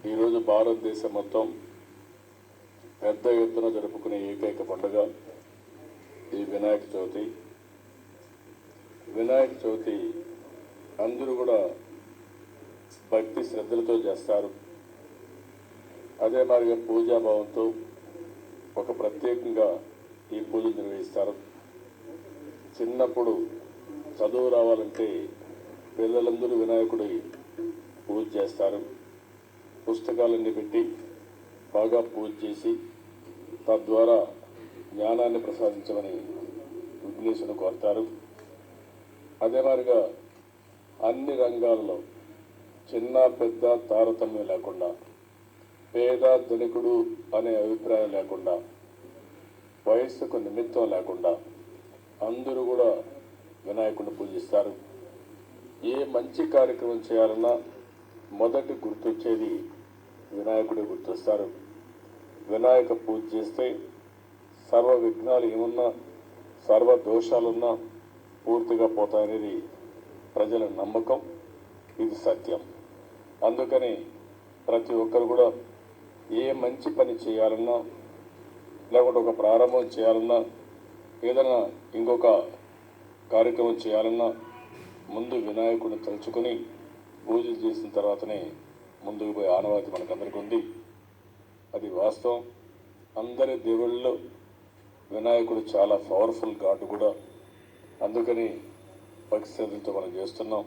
ఈరోజు భారతదేశం మొత్తం పెద్ద ఎత్తున జరుపుకునే ఏకైక పండుగ ఈ వినాయక చవితి. వినాయక చవితి అందరూ కూడా భక్తి శ్రద్ధలతో చేస్తారు. అదే మాదిరిగా పూజాభావంతో ఒక ప్రత్యేకంగా ఈ పూజ నిర్వహిస్తారు. చిన్నప్పుడు చదువు రావాలంటే పిల్లలందరూ వినాయకుడి పూజ చేస్తారు. పుస్తకాలన్నీ పెట్టి బాగా పూజ చేసి తద్వారా జ్ఞానాన్ని ప్రసాదించమని విఘ్నేశ్వరుని కోరుతారు. అదే మాదిరిగా అన్ని రంగాల్లో చిన్న పెద్ద తారతమ్యం లేకుండా, పేద ధనికుడు అనే అభిప్రాయం లేకుండా, వయస్సుకు నిమిత్తం లేకుండా అందరూ కూడా వినాయకుడిని పూజిస్తారు. ఏ మంచి కార్యక్రమం చేయాలన్నా మొదటి గుర్తొచ్చేది వినాయకుడే గుర్తొస్తారు. వినాయక పూజ చేస్తే సర్వ విఘ్నాలు ఏమున్నా, సర్వ దోషాలున్నా పూర్తిగా పోతాయనేది ప్రజల నమ్మకం. ఇది సత్యం. అందుకని ప్రతి ఒక్కరు కూడా ఏ మంచి పని చేయాలన్నా, లేకుంటే ఒక ప్రారంభం చేయాలన్నా, ఏదైనా ఇంకొక కార్యక్రమం చేయాలన్నా ముందు వినాయకుడిని తలుచుకొని పూజలు చేసిన తర్వాతనే ముందుకు పోయే ఆనవాయితీ మనకందరికీ ఉంది. అది వాస్తవం. అందరి దేవుళ్ళలో వినాయకుడు చాలా పవర్ఫుల్ గాడ్ కూడా. అందుకని భక్తి శ్రద్ధలతో మనం చేస్తున్నాం.